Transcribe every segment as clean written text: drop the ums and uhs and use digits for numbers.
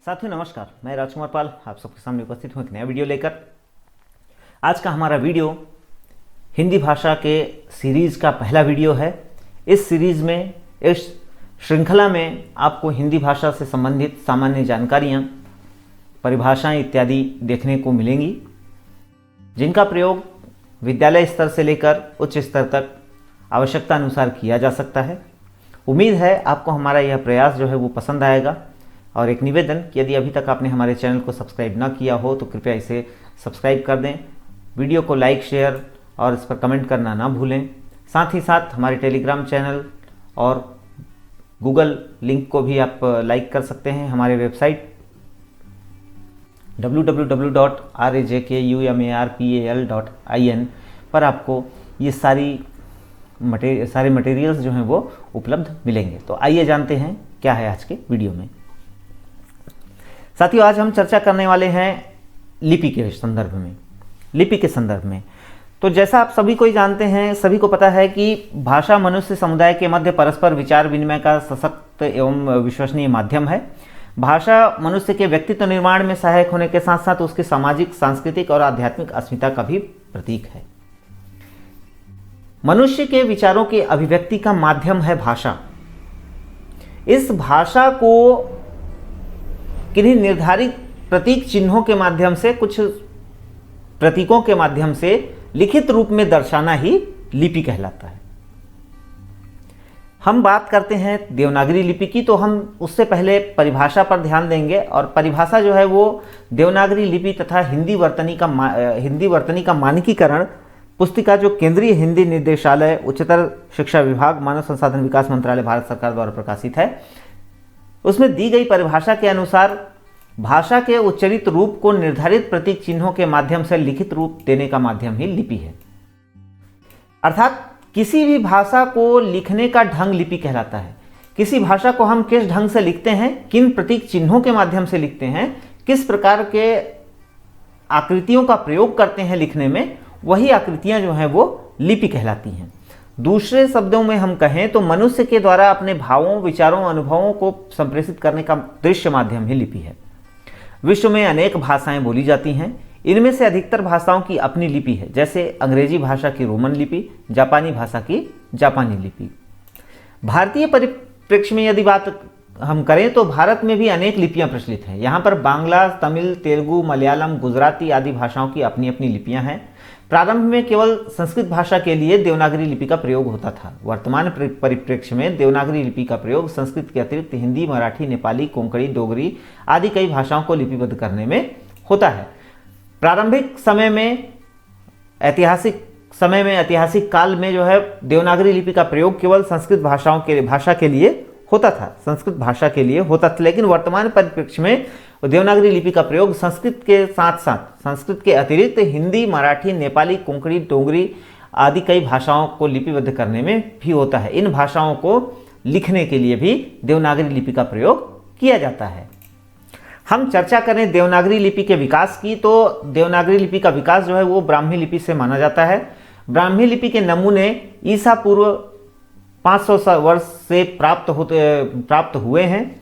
साथियों नमस्कार, मैं राजकुमार पाल आप सबके सामने उपस्थित हूँ एक नया वीडियो लेकर। आज का हमारा वीडियो हिंदी भाषा के सीरीज़ का पहला वीडियो है। इस सीरीज़ में, इस श्रृंखला में आपको हिंदी भाषा से संबंधित सामान्य जानकारियाँ, परिभाषाएं इत्यादि देखने को मिलेंगी, जिनका प्रयोग विद्यालय स्तर से लेकर उच्च स्तर तक आवश्यकता अनुसार किया जा सकता है। उम्मीद है आपको हमारा यह प्रयास जो है वो पसंद आएगा। और एक निवेदन कि यदि अभी तक आपने हमारे चैनल को सब्सक्राइब न किया हो तो कृपया इसे सब्सक्राइब कर दें, वीडियो को लाइक, शेयर और इस पर कमेंट करना ना भूलें। साथ ही साथ हमारे टेलीग्राम चैनल और गूगल लिंक को भी आप लाइक कर सकते हैं। हमारे वेबसाइट www.rajkumarpal.in पर आपको ये सारे मटेरियल्स जो हैं वो उपलब्ध मिलेंगे। तो आइए जानते हैं क्या है आज के वीडियो में। साथियों, आज हम चर्चा करने वाले हैं लिपि के संदर्भ में। तो जैसा आप सभी को ही जानते हैं, सभी को पता है कि भाषा मनुष्य समुदाय के मध्य परस्पर विचार विनिमय का सशक्त एवं विश्वसनीय माध्यम है। भाषा मनुष्य के व्यक्तित्व निर्माण में सहायक होने के साथ साथ उसकी सामाजिक, सांस्कृतिक और आध्यात्मिक अस्मिता का भी प्रतीक है। मनुष्य के विचारों की अभिव्यक्ति का माध्यम है भाषा। इस भाषा को किन्हीं निर्धारित प्रतीक चिन्हों के माध्यम से, कुछ प्रतीकों के माध्यम से लिखित रूप में दर्शाना ही लिपि कहलाता है। हम बात करते हैं देवनागरी लिपि की, तो हम उससे पहले परिभाषा पर ध्यान देंगे। और परिभाषा जो है वो देवनागरी लिपि तथा हिंदी वर्तनी का मानकीकरण पुस्तिका जो केंद्रीय हिंदी निर्देशालय, उच्चतर शिक्षा विभाग, मानव संसाधन विकास मंत्रालय, भारत सरकार द्वारा प्रकाशित है, उसमें दी गई परिभाषा के अनुसार भाषा के उच्चरित रूप को निर्धारित प्रतीक चिन्हों के माध्यम से लिखित रूप देने का माध्यम ही लिपि है। अर्थात किसी भी भाषा को लिखने का ढंग लिपि कहलाता है। किसी भाषा को हम किस ढंग से लिखते हैं, किन प्रतीक चिन्हों के माध्यम से लिखते हैं, किस प्रकार के आकृतियों का प्रयोग करते हैं लिखने में, वही आकृतियां जो हैं वो लिपि कहलाती हैं। दूसरे शब्दों में हम कहें तो मनुष्य के द्वारा अपने भावों, विचारों, अनुभवों को संप्रेषित करने का दृश्य माध्यम ही लिपि है। विश्व में अनेक भाषाएं बोली जाती हैं। इनमें से अधिकतर भाषाओं की अपनी लिपि है, जैसे अंग्रेजी भाषा की रोमन लिपि, जापानी भाषा की जापानी लिपि। भारतीय परिप्रेक्ष्य में यदि बात हम करें तो भारत में भी अनेक लिपियां प्रचलित हैं। यहाँ पर बांग्ला, तमिल, तेलुगु, मलयालम, गुजराती आदि भाषाओं की अपनी अपनी लिपियां हैं। प्रारंभ में केवल संस्कृत भाषा के लिए देवनागरी लिपि का प्रयोग होता था। वर्तमान परिप्रेक्ष्य में देवनागरी लिपि का प्रयोग संस्कृत के अतिरिक्त हिंदी, मराठी, नेपाली, कोंकणी, डोगरी आदि कई भाषाओं को लिपिबद्ध करने में होता है। प्रारंभिक समय में, ऐतिहासिक काल में जो है देवनागरी लिपि का प्रयोग केवल संस्कृत भाषा के लिए होता था, लेकिन वर्तमान परिप्रेक्ष्य में देवनागरी लिपि का प्रयोग संस्कृत के साथ साथ, संस्कृत के अतिरिक्त हिंदी, मराठी, नेपाली, कोंकणी, डोगरी आदि कई भाषाओं को लिपिबद्ध करने में भी होता है। इन भाषाओं को लिखने के लिए भी देवनागरी लिपि का प्रयोग किया जाता है। हम चर्चा करें देवनागरी लिपि के विकास की, तो देवनागरी लिपि का विकास जो है वो ब्राह्मी लिपि से माना जाता है। ब्राह्मी लिपि के नमूने ईसा पूर्व 500 वर्ष से प्राप्त हुए हैं।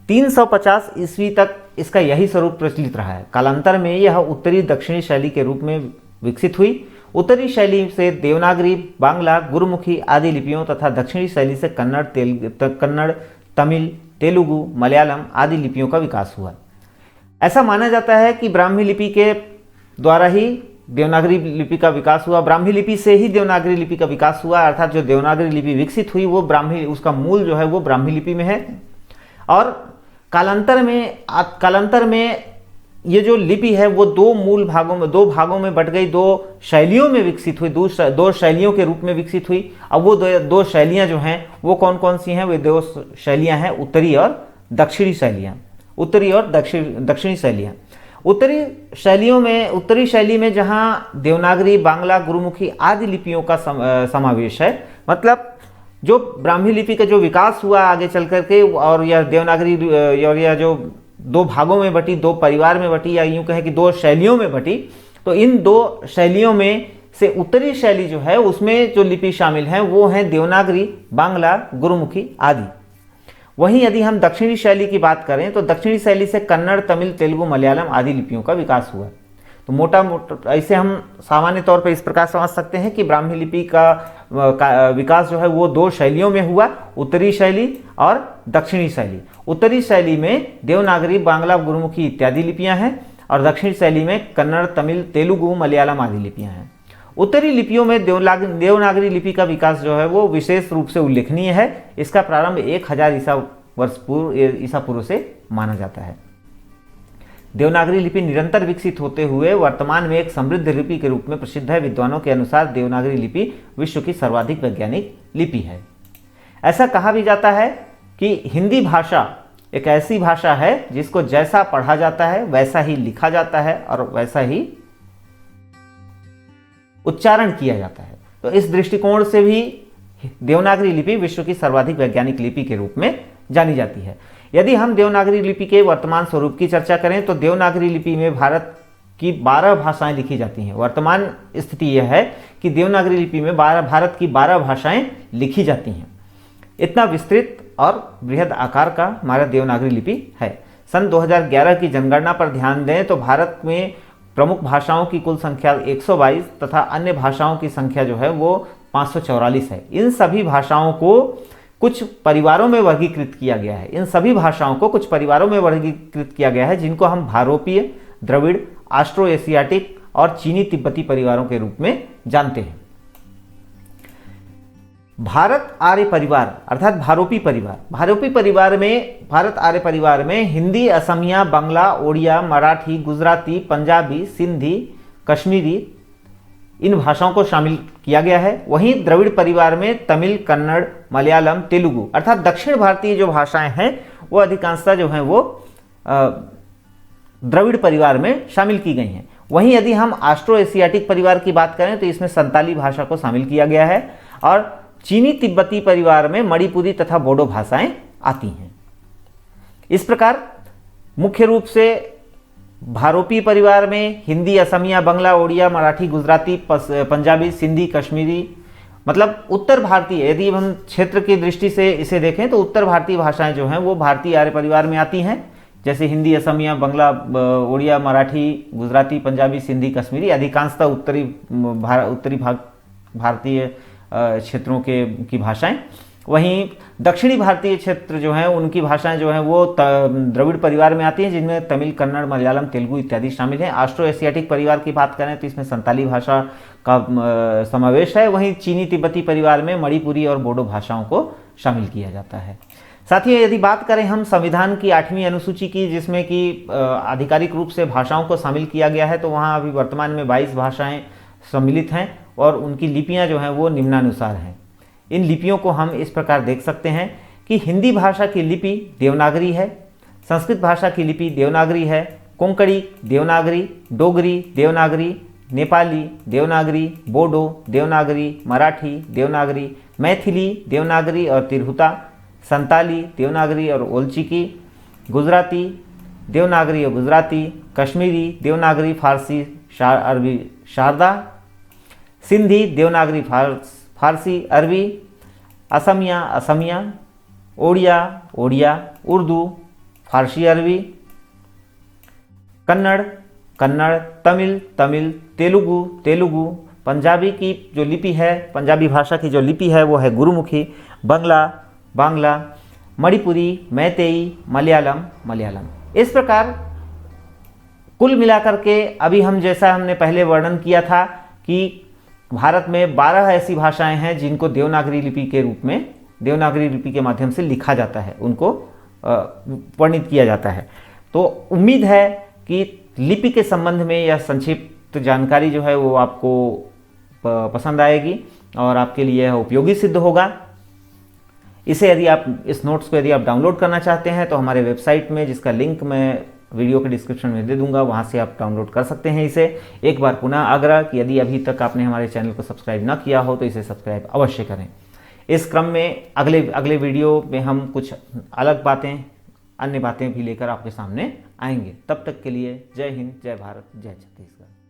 350 ईस्वी तक इसका यही स्वरूप प्रचलित रहा है। कालांतर में यह उत्तरी दक्षिणी शैली के रूप में विकसित हुई। उत्तरी शैली से देवनागरी, बांग्ला, गुरुमुखी आदि लिपियों तथा दक्षिणी शैली से कन्नड़, तमिल, तेलुगु, मलयालम आदि लिपियों का विकास हुआ। ऐसा माना जाता है कि ब्राह्मी लिपि के द्वारा ही देवनागरी लिपि का विकास हुआ। ब्राह्मी लिपि से ही देवनागरी लिपि का विकास हुआ, अर्थात जो देवनागरी लिपि विकसित हुई वो उसका मूल जो है वो ब्राह्मी लिपि में है। और कालांतर में ये जो लिपि है वो दो भागों में बट गई, दो शैलियों में विकसित हुई, दो शैलियों के रूप में विकसित हुई। अब वो दो शैलियां जो हैं वो कौन कौन सी हैं? वे दो शैलियां हैं उत्तरी और दक्षिणी शैलियां। उत्तरी शैली में जहां देवनागरी, बांग्ला, गुरुमुखी आदि लिपियों का समावेश है, मतलब जो ब्राह्मी लिपि का जो विकास हुआ आगे चल करके, और यह देवनागरी और यह जो दो भागों में बटी, दो परिवार में बटी, या यूं कहें कि दो शैलियों में बटी, तो इन दो शैलियों में से उत्तरी शैली जो है उसमें जो लिपि शामिल हैं वो हैं देवनागरी, बांग्ला, गुरुमुखी आदि। वहीं यदि हम दक्षिणी शैली की बात करें तो दक्षिणी शैली से कन्नड़, तमिल, तेलुगु, मलयालम आदि लिपियों का विकास हुआ। तो मोटा मोटा ऐसे हम सामान्य तौर पर इस प्रकार समझ सकते हैं कि ब्राह्मी लिपि का विकास जो है वो दो शैलियों में हुआ, उत्तरी शैली और दक्षिणी शैली। उत्तरी शैली में देवनागरी, बांग्ला, गुरुमुखी इत्यादि लिपियां हैं और दक्षिणी शैली में कन्नड़, तमिल, तेलुगु, मलयालम आदि लिपियां हैं। उत्तरी लिपियों में देवनागरी लिपि का विकास जो है वो विशेष रूप से उल्लेखनीय है। इसका प्रारंभ 1000 ईसा पूर्व से माना जाता है। देवनागरी लिपि निरंतर विकसित होते हुए वर्तमान में एक समृद्ध लिपि के रूप में प्रसिद्ध है। विद्वानों के अनुसार देवनागरी लिपि विश्व की सर्वाधिक वैज्ञानिक लिपि है। ऐसा कहा भी जाता है कि हिंदी भाषा एक ऐसी भाषा है जिसको जैसा पढ़ा जाता है वैसा ही लिखा जाता है और वैसा ही उच्चारण किया जाता है। तो इस दृष्टिकोण से भी देवनागरी लिपि विश्व की सर्वाधिक वैज्ञानिक लिपि के रूप में जानी जाती है। यदि हम देवनागरी लिपि के वर्तमान स्वरूप की चर्चा करें तो देवनागरी लिपि में भारत की 12 भाषाएं लिखी जाती हैं। वर्तमान स्थिति यह है कि देवनागरी लिपि में भारत की 12 भाषाएं लिखी जाती हैं। इतना विस्तृत और बृहद आकार का हमारा देवनागरी लिपि है। सन 2011 की जनगणना पर ध्यान दें तो भारत में प्रमुख भाषाओं की कुल संख्या 122 तथा अन्य भाषाओं की संख्या जो है वो 544 है। इन सभी भाषाओं को कुछ परिवारों में वर्गीकृत किया गया है। इन सभी भाषाओं को कुछ परिवारों में वर्गीकृत किया गया है जिनको हम भारोपीय, द्रविड़, ऑस्ट्रो एशियाटिक और चीनी तिब्बती परिवारों के रूप में जानते हैं। भारत आर्य परिवार अर्थात भारोपी परिवार, भारत आर्य परिवार में हिंदी, असमिया, बांग्ला, ओडिया, मराठी, गुजराती, पंजाबी, सिंधी, कश्मीरी इन भाषाओं को शामिल किया गया है। वहीं द्रविड़ परिवार में तमिल, कन्नड़, मलयालम, तेलुगु अर्थात दक्षिण भारतीय जो भाषाएं हैं वो अधिकांशतः जो हैं वो द्रविड़ परिवार में शामिल की गई हैं। वहीं यदि हम ऑस्ट्रो एशियाटिक परिवार की बात करें तो इसमें संताली भाषा को शामिल किया गया है और चीनी तिब्बती परिवार में मणिपुरी तथा बोडो भाषाएं आती हैं। इस प्रकार मुख्य रूप से भारोपी परिवार में हिंदी, असमिया, बांग्ला, ओडिया, मराठी, गुजराती, पंजाबी, सिंधी, कश्मीरी मतलब उत्तर भारतीय, यदि हम क्षेत्र की दृष्टि से इसे देखें तो उत्तर भारतीय भाषाएं जो हैं वो भारतीय आर्य परिवार में आती हैं। जैसे हिंदी, असमिया, बांग्ला, ओडिया, मराठी, गुजराती, पंजाबी, सिंधी, कश्मीरी अधिकांशतः उत्तरी भारतीय क्षेत्रों की भाषाएं। वहीं दक्षिणी भारतीय क्षेत्र जो हैं उनकी भाषाएं जो हैं वो द्रविड़ परिवार में आती हैं जिनमें तमिल, कन्नड़, मलयालम, तेलुगु इत्यादि शामिल हैं। ऑस्ट्रो एशियाटिक परिवार की बात करें तो इसमें संताली भाषा का समावेश है। वहीं चीनी तिब्बती परिवार में मणिपुरी और बोडो भाषाओं को शामिल किया जाता है। साथ ही यदि बात करें हम संविधान की 8वीं अनुसूची की जिसमें कि आधिकारिक रूप से भाषाओं को शामिल किया गया है तो वहाँ अभी वर्तमान में 22 भाषाएं सम्मिलित हैं और उनकी लिपियां जो हैं वो निम्नानुसार हैं। इन लिपियों को हम इस प्रकार देख सकते हैं कि हिंदी भाषा की लिपि देवनागरी है, संस्कृत भाषा की लिपि देवनागरी है, कोंकणी देवनागरी, डोगरी देवनागरी, नेपाली देवनागरी, बोडो देवनागरी, मराठी देवनागरी, मैथिली देवनागरी और तिरहुता, संताली देवनागरी और ओलचिकी, गुजराती देवनागरी और गुजराती, कश्मीरी देवनागरी, फारसी, अरबी शारदा, सिंधी देवनागरी, फारसी, अरबी, असमिया, ओडिया, उर्दू, फारसी, अरबी, कन्नड़, तमिल, तेलुगु, पंजाबी की जो लिपि है, पंजाबी भाषा की जो लिपि है वो है गुरुमुखी, बांग्ला, मणिपुरी, मैतेई, मलयालम। इस प्रकार कुल मिलाकर के अभी हम जैसा हमने पहले वर्णन किया था कि भारत में 12 ऐसी भाषाएं हैं जिनको देवनागरी लिपि के रूप में, देवनागरी लिपि के माध्यम से लिखा जाता है, उनको वर्णित किया जाता है। तो उम्मीद है कि लिपि के संबंध में यह संक्षिप्त जानकारी जो है वो आपको पसंद आएगी और आपके लिए यह उपयोगी सिद्ध होगा। इस नोट्स को यदि आप डाउनलोड करना चाहते हैं तो हमारे वेबसाइट में, जिसका लिंक मैं वीडियो के डिस्क्रिप्शन में दे दूंगा, वहां से आप डाउनलोड कर सकते हैं इसे। एक बार पुनः आग्रह कि यदि अभी तक आपने हमारे चैनल को सब्सक्राइब न किया हो तो इसे सब्सक्राइब अवश्य करें। इस क्रम में अगले वीडियो में हम कुछ अलग बातें, अन्य बातें भी लेकर आपके सामने आएंगे। तब तक के लिए जय हिंद, जय भारत, जय छत्तीसगढ़।